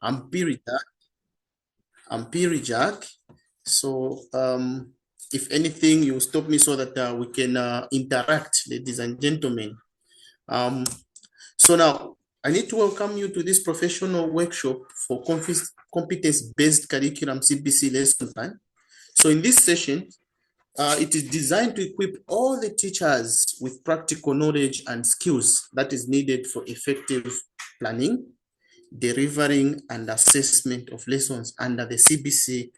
I'm Pirijak. So if anything, you stop me so that we can interact, ladies and gentlemen. So now I need to welcome you to this professional workshop for competence-based curriculum CBC lesson plan. So in this session, it is designed to equip all the teachers with practical knowledge and skills that is needed for effective planning, delivering, and assessment of lessons under the CBC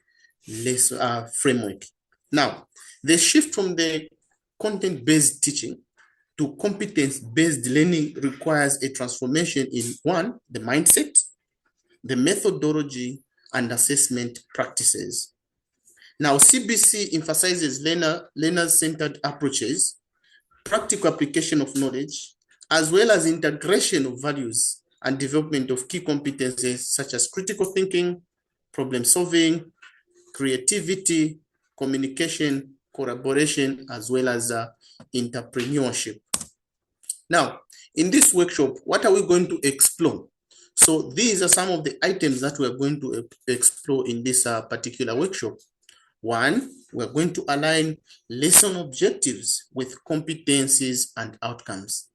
lesson framework. Now, the shift from the content-based teaching to competence-based learning requires a transformation in one, the mindset, the methodology, and assessment practices. Now, CBC emphasizes learner-centered approaches, practical application of knowledge, as well as integration of values and development of key competencies such as critical thinking, problem solving, creativity, communication, collaboration, as well as entrepreneurship. Now, in this workshop, what are we going to explore? So these are some of the items that we're going to explore in this particular workshop. One, we're going to align lesson objectives with competencies and outcomes.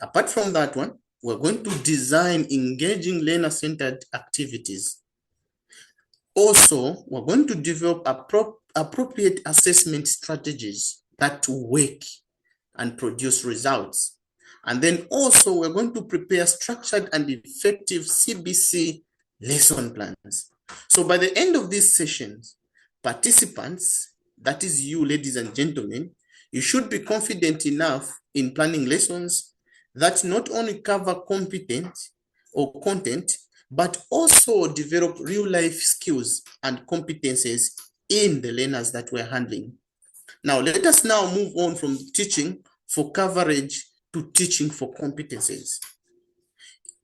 Apart from that one, we're going to design engaging learner-centered activities. Also, we're going to develop appropriate assessment strategies that work and produce results. And then also, we're going to prepare structured and effective CBC lesson plans. So by the end of these sessions, participants, that is you, ladies and gentlemen, you should be confident enough in planning lessons that not only cover content, but also develop real-life skills and competencies in the learners that we're handling. Now, let us now move on from teaching for coverage to teaching for competencies.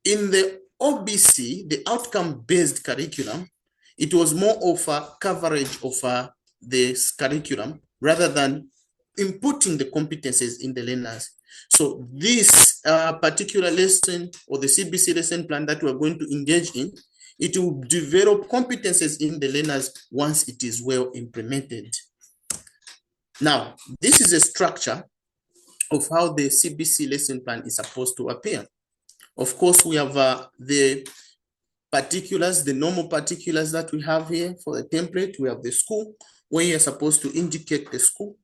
In the OBC, the outcome-based curriculum, it was more of a coverage of this curriculum rather than inputting the competencies in the learners. So this particular lesson or the CBC lesson plan that we're going to engage in, it will develop competencies in the learners once it is well implemented. Now, this is a structure of how the CBC lesson plan is supposed to appear. Of course, we have the particulars, the normal particulars that we have here for the template. We have the school, where you're supposed to indicate the school.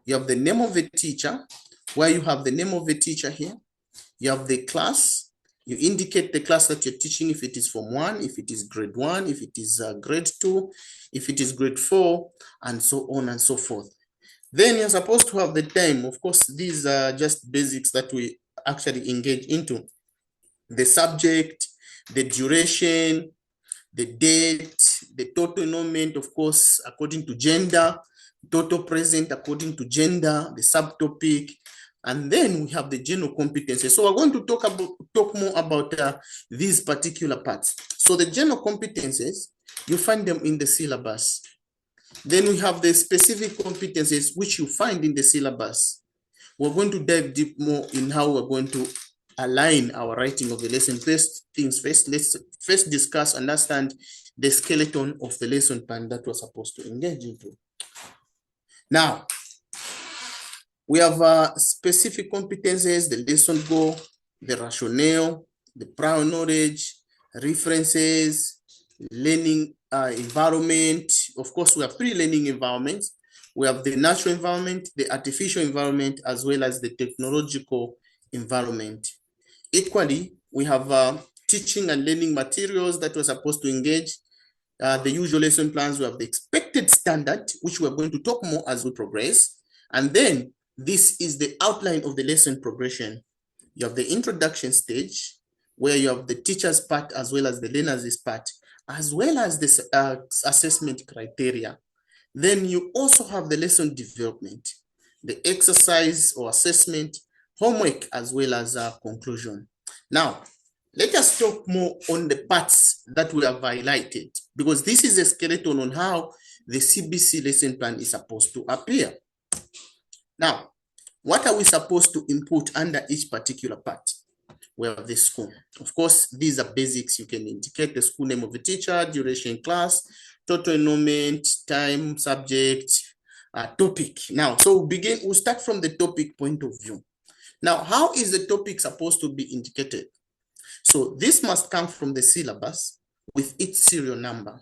You have the name of the teacher, where you have the name of the teacher here. You have the class. You indicate the class that you're teaching, if it is Form 1, if it is grade 1, if it is grade 2, if it is grade 4, and so on and so forth. Then you're supposed to have the time. Of course, these are just basics that we actually engage into. The subject, the duration, the date, the total enrollment, of course, according to gender, total present according to gender, the subtopic, and then we have the general competencies. So we're going to talk more about these particular parts. So the general competencies, you find them in the syllabus. Then we have the specific competencies which you find in the syllabus. We're going to dive deep more in how we're going to align our writing of the lesson. First things first, let's first discuss, understand the skeleton of the lesson plan that we're supposed to engage into. Now, we have specific competencies, the lesson goal, the rationale, the prior knowledge, references, learning environment. Of course, we have three learning environments. We have the natural environment, the artificial environment, as well as the technological environment. Equally, we have teaching and learning materials that we're supposed to engage. The usual lesson plans, we have the expected standard, which we're going to talk more as we progress. And then this is the outline of the lesson progression. You have the introduction stage, where you have the teacher's part as well as the learner's part, as well as this assessment criteria. Then you also have the lesson development, the exercise or assessment, homework, as well as conclusion. Now, let us talk more on the parts that we have highlighted, because this is a skeleton on how the CBC lesson plan is supposed to appear. Now, what are we supposed to input under each particular part? we have the school. Of course, these are basics. You can indicate the school name of the teacher, duration class, total enrollment, time, subject, topic. Now, so we'll start from the topic point of view. Now, how is the topic supposed to be indicated? So this must come from the syllabus with its serial number.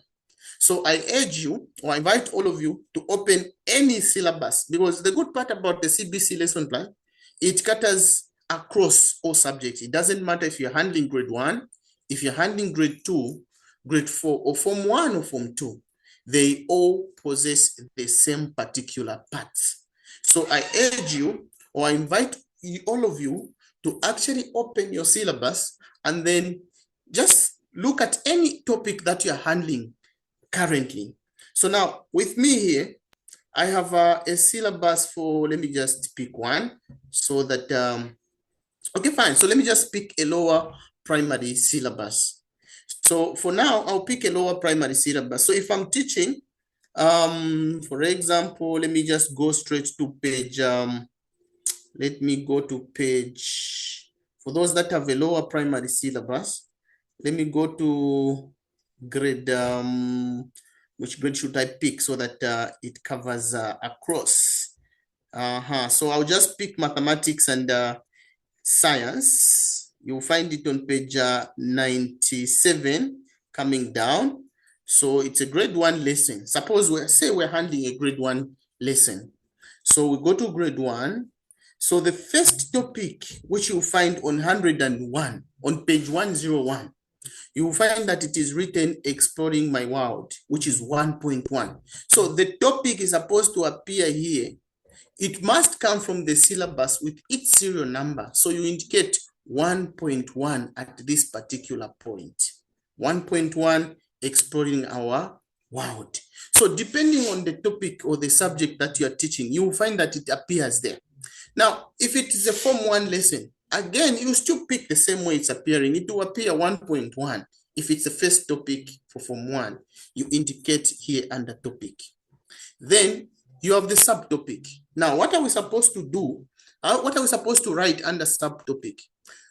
So I urge you, or I invite all of you to open any syllabus, because the good part about the CBC lesson plan, it caters across all subjects. It doesn't matter if you're handling grade 1, if you're handling grade 2, grade 4, or Form 1 or Form 2. They all possess the same particular parts. So I urge you, or I invite all of you to actually open your syllabus and then just look at any topic that you're handling currently. So now with me here, I have a syllabus for, let me just pick one so that, okay, fine. So let me just pick a lower primary syllabus. So for now, I'll pick a lower primary syllabus. So if I'm teaching, for example, let me just go straight to page, let me go to page, for those that have a lower primary syllabus, let me go to grade, which grade should I pick so that it covers across? So I'll just pick mathematics and science. You'll find it on page 97 coming down. So it's a grade 1 lesson. Suppose we're handling a grade 1 lesson. So we go to grade 1. So the first topic, which you'll find on 101, on page 101, you will find that it is written Exploring My World, which is 1.1. So the topic is supposed to appear here. It must come from the syllabus with its serial number. So you indicate 1.1 at this particular point. 1.1, Exploring Our World. So depending on the topic or the subject that you are teaching, you will find that it appears there. Now, if it is a Form 1 lesson, again, you still pick the same way it's appearing. It will appear 1.1. If it's the first topic for Form 1, you indicate here under topic. Then you have the subtopic. Now, what are we supposed to do? What are we supposed to write under subtopic?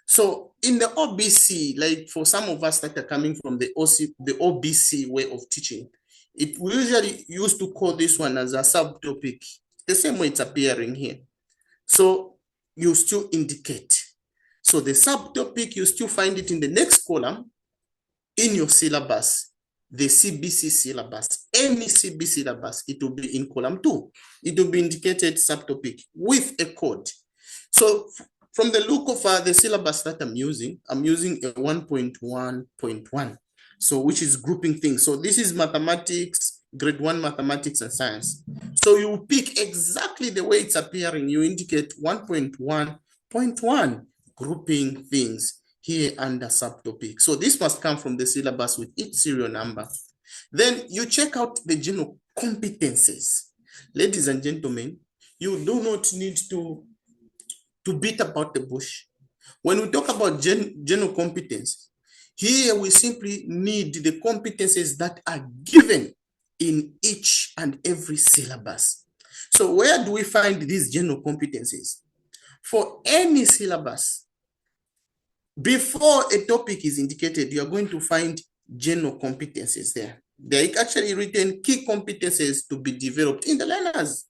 So in the OBC, like for some of us that are coming from the OBC way of teaching, we usually used to call this one as a subtopic, the same way it's appearing here. So you still indicate. So the subtopic, you still find it in the next column in your syllabus, the CBC syllabus. Any CBC syllabus, it will be in column 2. It will be indicated subtopic with a code. So from the look of the syllabus that I'm using a 1.1.1. So which is grouping things. So this is mathematics, grade 1 mathematics and science. So you pick exactly the way it's appearing. You indicate 1.1.1 grouping things here under subtopic. So this must come from the syllabus with its serial number. Then you check out the general competencies. Ladies and gentlemen, you do not need to beat about the bush. When we talk about general competence, here we simply need the competencies that are given in each and every syllabus. So where do we find these general competencies? For any syllabus, before a topic is indicated, you are going to find general competencies there. They're actually written key competencies to be developed in the learners.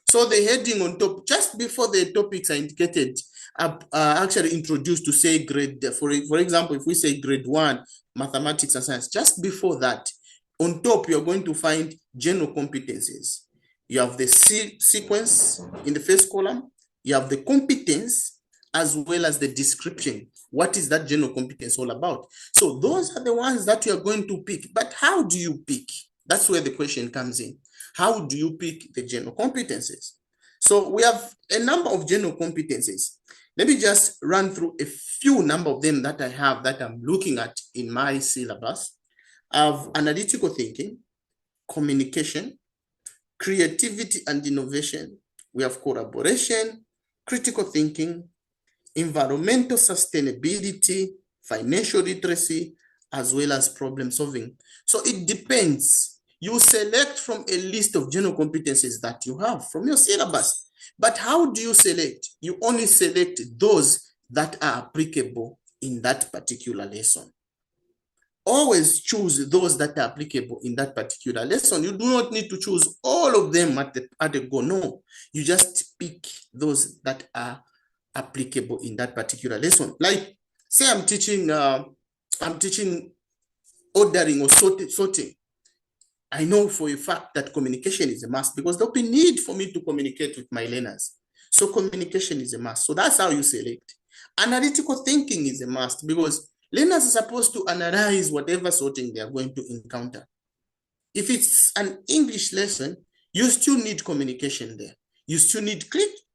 So the heading on top, just before the topics are indicated, are actually introduced to say grade, for example, if we say grade 1, mathematics and science, just before that, on top, you're going to find general competencies. You have the sequence in the first column, you have the competence, as well as the description. What is that general competence all about? So those are the ones that you are going to pick. But how do you pick? That's where the question comes in. How do you pick the general competencies? So we have a number of general competencies. Let me just run through a few number of them that I have that I'm looking at in my syllabus. I have analytical thinking, communication, creativity and innovation. We have collaboration, critical thinking, environmental sustainability, financial literacy, as well as problem solving. So it depends. You select from a list of general competencies that you have from your syllabus. But how do you select? You only select those that are applicable in that particular lesson. Always choose those that are applicable in that particular lesson. You do not need to choose all of them at the go. No, you just pick those that are applicable in that particular lesson. Like, say I'm teaching ordering or sorting. I know for a fact that communication is a must because there'll be need for me to communicate with my learners. So communication is a must. So that's how you select. Analytical thinking is a must because learners are supposed to analyze whatever sorting they are going to encounter. If it's an English lesson, you still need communication there. You still need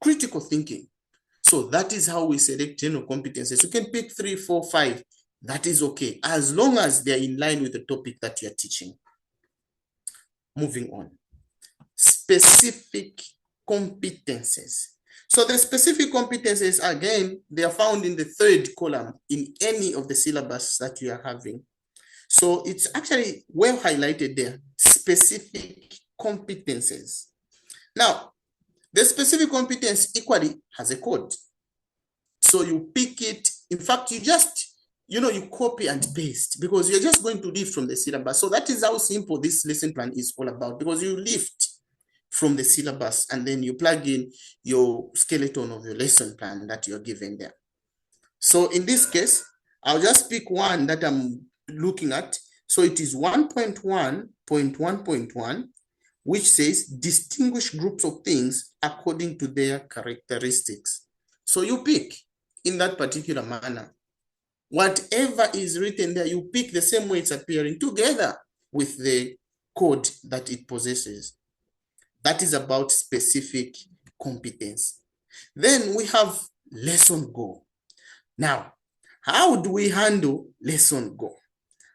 critical thinking. So that is how we select general competencies. You can pick 3, 4, 5. That is okay, as long as they're in line with the topic that you're teaching. Moving on. Specific competencies. So the specific competencies, again, they are found in the 3rd column in any of the syllabus that you are having. So it's actually well highlighted there, specific competencies. Now, the specific competence equally has a code. So you pick it. In fact, you copy and paste because you're just going to lift from the syllabus. So that is how simple this lesson plan is all about, because you lift from the syllabus and then you plug in your skeleton of your lesson plan that you're given there. So in this case, I'll just pick one that I'm looking at. So it is 1.1.1.1, which says distinguish groups of things according to their characteristics. So you pick in that particular manner. Whatever is written there, you pick the same way it's appearing together with the code that it possesses. That is about specific competence. Then we have lesson goal. Now, how do we handle lesson goal?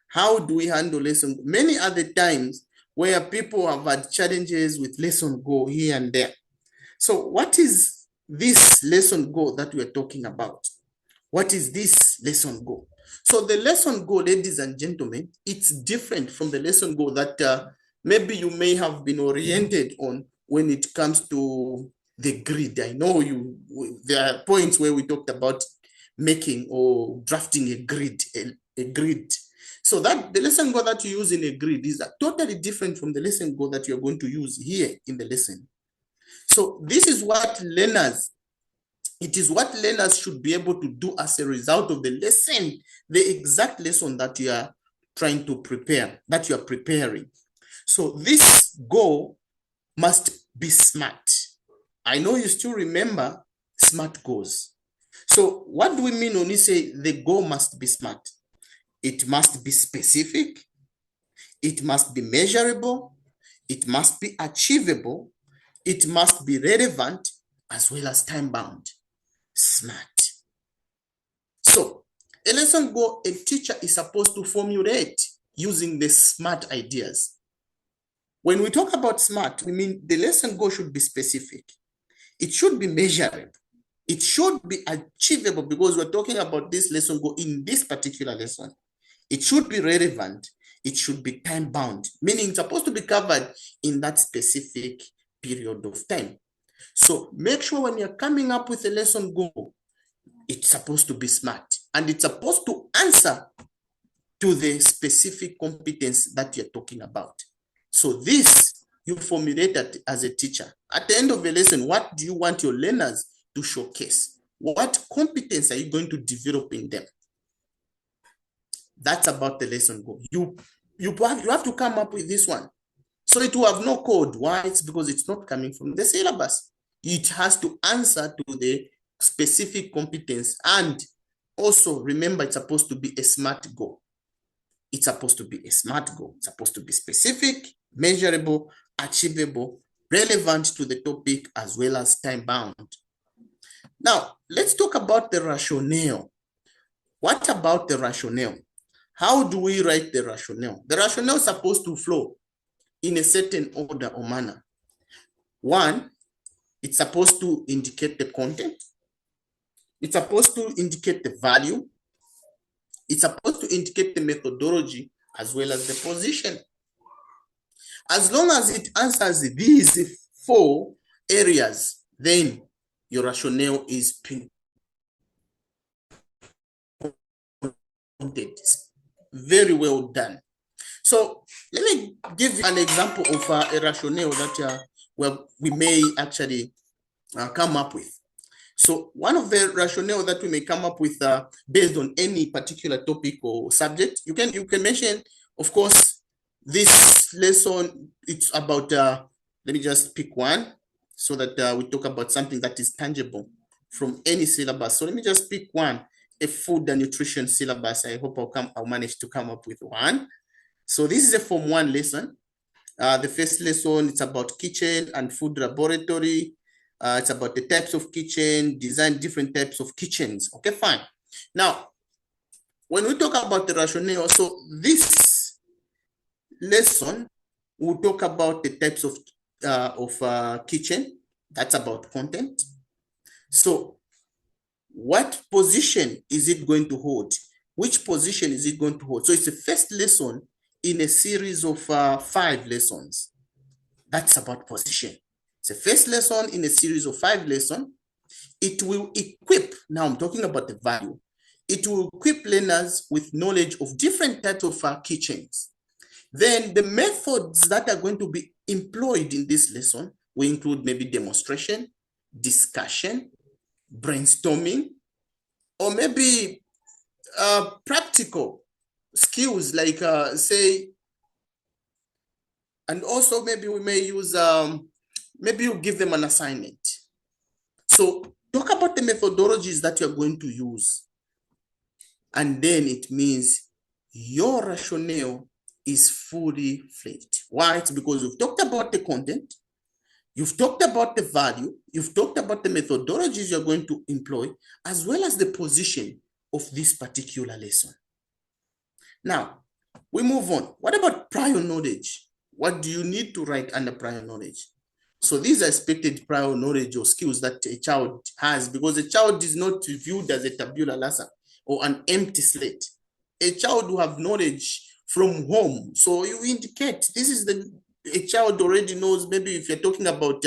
How do we handle lesson goal? Many other times where people have had challenges with lesson goal here and there. So what is this lesson goal that we're talking about? What is this lesson goal? So the lesson goal, ladies and gentlemen, it's different from the lesson goal that maybe you may have been oriented on when it comes to the grid. I know there are points where we talked about making or drafting a grid. So that the lesson goal that you use in a grid is totally different from the lesson goal that you're going to use here in the lesson. So this is what learners should be able to do as a result of the lesson, the exact lesson that you are trying to prepare, that you are preparing. So this goal must be SMART. I know you still remember SMART goals. So what do we mean when we say the goal must be SMART? It must be specific, it must be measurable, it must be achievable, it must be relevant, as well as time-bound. SMART. So a lesson goal a teacher is supposed to formulate using the SMART ideas. When we talk about SMART, we mean the lesson goal should be specific. It should be measurable. It should be achievable because we're talking about this lesson goal in this particular lesson. It should be relevant. It should be time-bound, meaning it's supposed to be covered in that specific period of time. So make sure when you're coming up with a lesson goal, it's supposed to be SMART and it's supposed to answer to the specific competence that you're talking about. So this you formulate that as a teacher. At the end of the lesson, what do you want your learners to showcase? What competence are you going to develop in them? That's about the lesson goal. You have to come up with this one. So it will have no code. Why? It's because it's not coming from the syllabus. It has to answer to the specific competence. And also remember, it's supposed to be a SMART goal. It's supposed to be a SMART goal. It's supposed to be specific, measurable, achievable, relevant to the topic, as well as time-bound. Now, let's talk about the rationale. What about the rationale? How do we write the rationale? The rationale is supposed to flow in a certain order or manner. One, it's supposed to indicate the content. It's supposed to indicate the value. It's supposed to indicate the methodology as well as the position. As long as it answers these 4 areas, then your rationale is It's very well done. So let me give you an example of a rationale that we may actually come up with. So one of the rationale that we may come up with based on any particular topic or subject, you can mention, of course, this lesson, it's about, let me just pick one so that we talk about something that is tangible from any syllabus. So let me just pick one, a food and nutrition syllabus. I hope I'll manage to come up with one. So this is a Form 1 lesson. The first lesson, it's about kitchen and food laboratory. It's about the types of kitchen, design different types of kitchens. Okay, fine. Now, when we talk about the rationale, so this lesson will talk about the types of kitchen. That's about content. So what position is it going to hold? Which position is it going to hold? So it's the first lesson in a series of 5 lessons. That's about position. It's the first lesson in a series of 5 lessons. It will equip, now I'm talking about the value, it will equip learners with knowledge of different types of kitchens. Then the methods that are going to be employed in this lesson will include maybe demonstration, discussion, brainstorming, or maybe practical skills like say, and also maybe we may use, maybe you give them an assignment. So talk about the methodologies that you're going to use. And then it means your rationale is fully fledged. Why? It's because you've talked about the content, you've talked about the value, you've talked about the methodologies you're going to employ, as well as the position of this particular lesson. Now, we move on. What about prior knowledge? What do you need to write under prior knowledge? So these are expected prior knowledge or skills that a child has, because a child is not viewed as a tabula rasa or an empty slate. A child will have knowledge from home. So you indicate this is a child already knows, maybe if you're talking about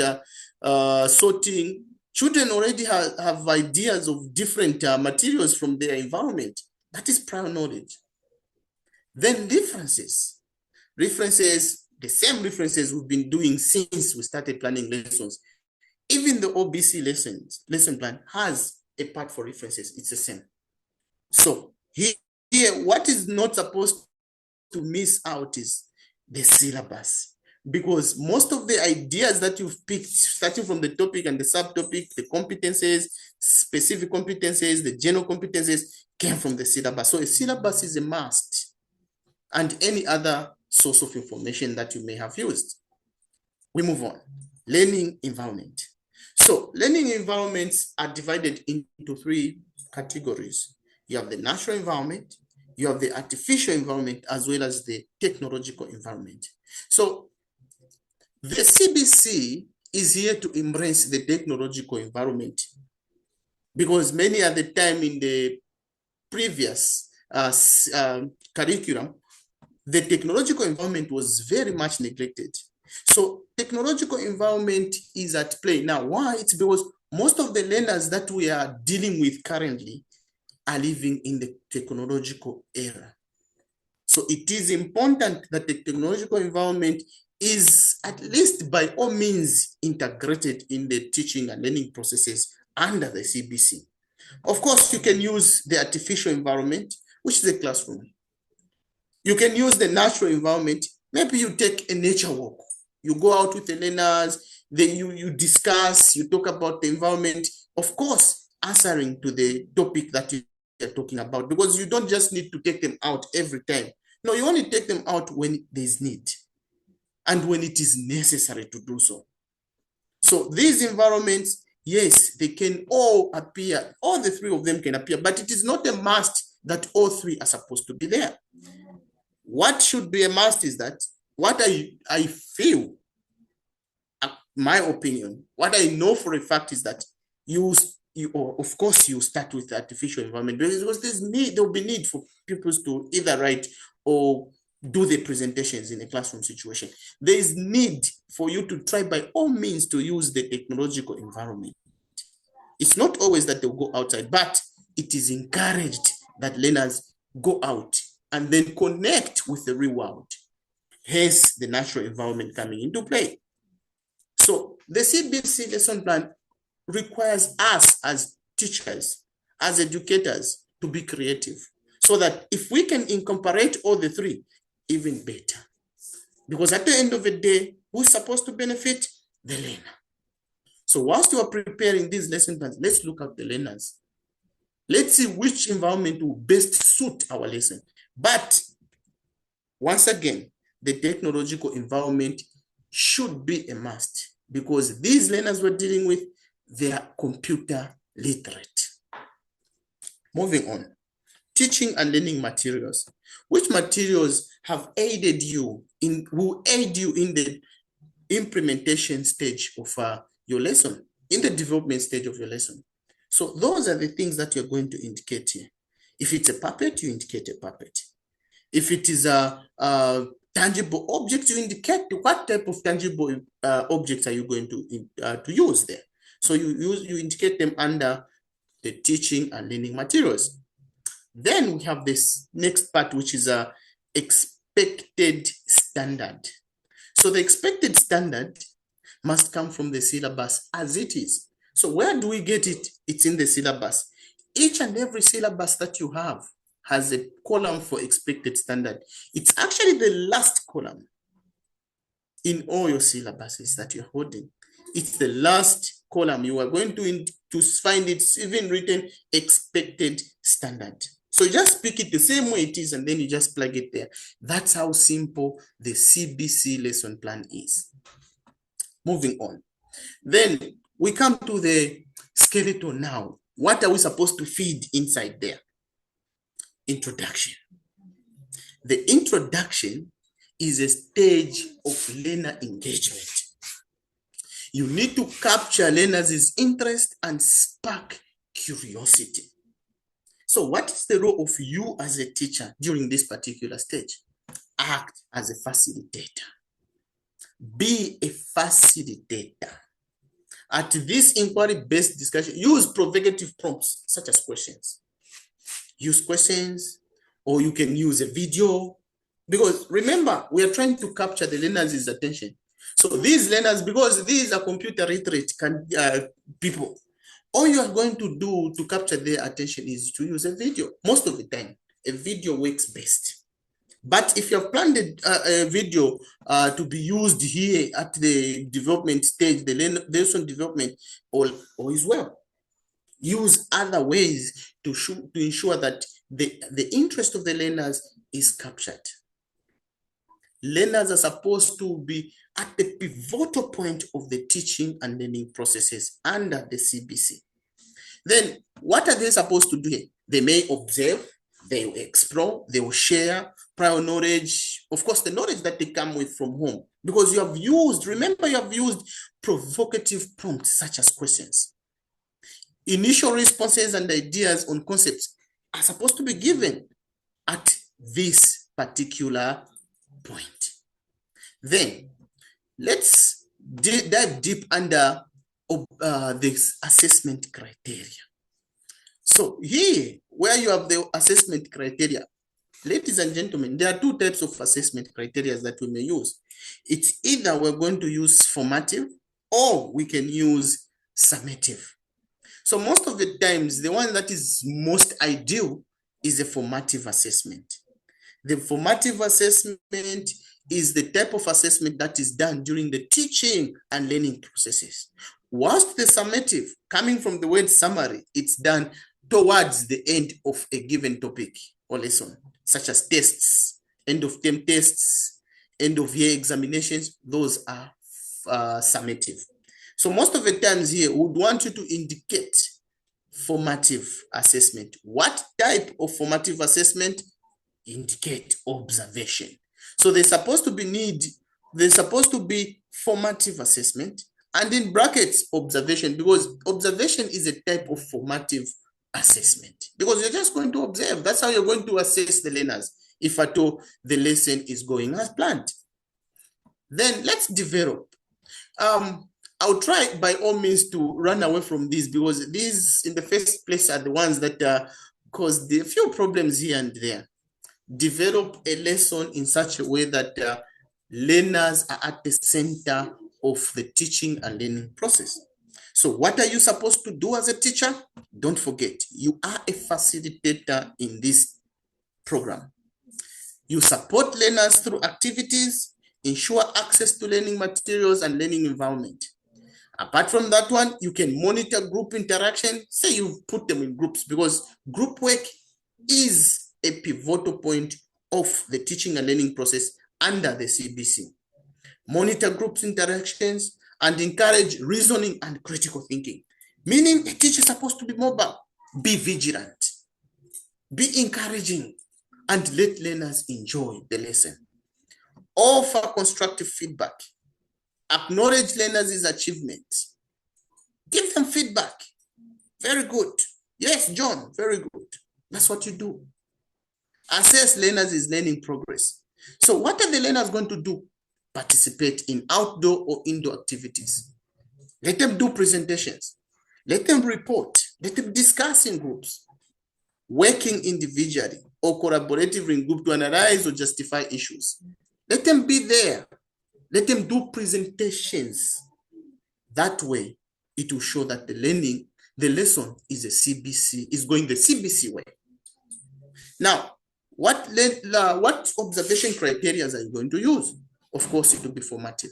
sorting, children already have ideas of different materials from their environment. That is prior knowledge. Then references. References, the same references we've been doing since we started planning lessons. Even the OBC lesson plan has a part for references. It's the same. So here, what is not supposed to miss out is the syllabus, because most of the ideas that you've picked, starting from the topic and the subtopic, the competencies, specific competencies, the general competencies, came from the syllabus. So a syllabus is a must, and any other source of information that you may have used. We move on. Learning environment. So learning environments are divided into 3 categories. You have the natural environment, you have the artificial environment, as well as the technological environment. So the CBC is here to embrace the technological environment, because many at the time in the previous curriculum, the technological environment was very much neglected. So technological environment is at play now. Why? It's because most of the learners that we are dealing with currently are living in the technological era. So it is important that the technological environment is at least by all means integrated in the teaching and learning processes under the CBC. Of course, you can use the artificial environment, which is a classroom. You can use the natural environment. Maybe you take a nature walk. You go out with the learners, then you discuss, you talk about the environment, of course, answering to the topic that you're talking about, because you don't just need to take them out every time. No, you only take them out when there's need and when it is necessary to do so. So these environments, yes, they can all appear, all the 3 of them can appear, but it is not a must that all 3 are supposed to be there. What should be a must is that what I feel, my opinion, what I know for a fact is that of course you start with the artificial environment, because there will be need for pupils to either write or do the presentations in a classroom situation. There is need for you to try by all means to use the technological environment. It's not always that they'll go outside, but it is encouraged that learners go out and then connect with the real world. Hence, the natural environment coming into play. So the CBC lesson plan requires us as teachers, as educators, to be creative, so that if we can incorporate all the three, even better. Because at the end of the day, who's supposed to benefit? The learner. So whilst you are preparing these lesson plans, let's look at the learners. Let's see which environment will best suit our lesson. But once again, the technological environment should be a must, because these learners we're dealing with, they are computer literate. Moving on, teaching and learning materials. Which materials have aided you in, will aid you in the implementation stage of your lesson, in the development stage of your lesson? So those are the things that you're going to indicate here. If it's a puppet, you indicate a puppet. If it is a tangible object, you indicate what type of tangible objects are you going to use there. So you indicate them under the teaching and learning materials. Then we have this next part, which is a expected standard. So the expected standard must come from the syllabus as it is. So where do we get it? It's in the syllabus. Each and every syllabus that you have has a column for expected standard. It's actually the last column in all your syllabuses that you're holding. It's the last column. You are going to find it's even written expected standard. So just pick it the same way it is, and then you just plug it there. That's how simple the CBC lesson plan is. Moving on. Then we come to the skeleton now. What are we supposed to feed inside there? Introduction. The introduction is a stage of learner engagement. You need to capture learners' interest and spark curiosity. So what is the role of you as a teacher during this particular stage? Act as a facilitator. Be a facilitator. At this inquiry-based discussion, use provocative prompts such as questions. Use questions, or you can use a video, because remember, we are trying to capture the learners' attention. So these learners, because these are computer literate people, all you are going to do to capture their attention is to use a video. Most of the time, a video works best. But if you have planned a video to be used here at the development stage, the lesson development, all is well. Use other ways to ensure that the interest of the learners is captured. Learners are supposed to be at the pivotal point of the teaching and learning processes under the CBC. Then what are they supposed to do here? They may observe, they will explore, they will share prior knowledge, of course, the knowledge that they come with from home, because you have used, remember, you have used provocative prompts such as questions. Initial responses and ideas on concepts are supposed to be given at this particular point. Then let's dive deep under this assessment criteria. So here, where you have the assessment criteria, ladies and gentlemen, there are two types of assessment criteria that we may use. It's either we're going to use formative or we can use summative. So most of the times, the one that is most ideal is a formative assessment. The formative assessment is the type of assessment that is done during the teaching and learning processes. Whilst the summative, coming from the word summary, it's done towards the end of a given topic or lesson, such as tests, end of term tests, end of year examinations. Those are summative. So most of the times here, we would want you to indicate formative assessment. What type of formative assessment? Indicate observation. So there's supposed to be formative assessment, and in brackets observation, because observation is a type of formative assessment, because you're just going to observe. That's how you're going to assess the learners, if at all the lesson is going as planned. Then let's develop. I'll try by all means to run away from these, because these in the first place are the ones that because there are few problems here and there. Develop a lesson in such a way that learners are at the center of the teaching and learning process. So what are you supposed to do as a teacher? Don't forget, you are a facilitator in this program. You support learners through activities, ensure access to learning materials and learning environment. Apart from that one, you can monitor group interaction. Say you put them in groups, because group work is a pivotal point of the teaching and learning process under the CBC. Monitor groups interactions and encourage reasoning and critical thinking. Meaning a teacher is supposed to be mobile, be vigilant, be encouraging, and let learners enjoy the lesson. Offer constructive feedback. Acknowledge learners' achievements. Give them feedback. Very good. Yes, John, very good. That's what you do. Assess learners' learning progress. So what are the learners going to do? Participate in outdoor or indoor activities. Let them do presentations. Let them report. Let them discuss in groups. Working individually or collaboratively in group to analyze or justify issues. Let them be there. Let them do presentations. That way, it will show that the lesson is a CBC, is going the CBC way. Now, what observation criteria are you going to use? Of course, it will be formative.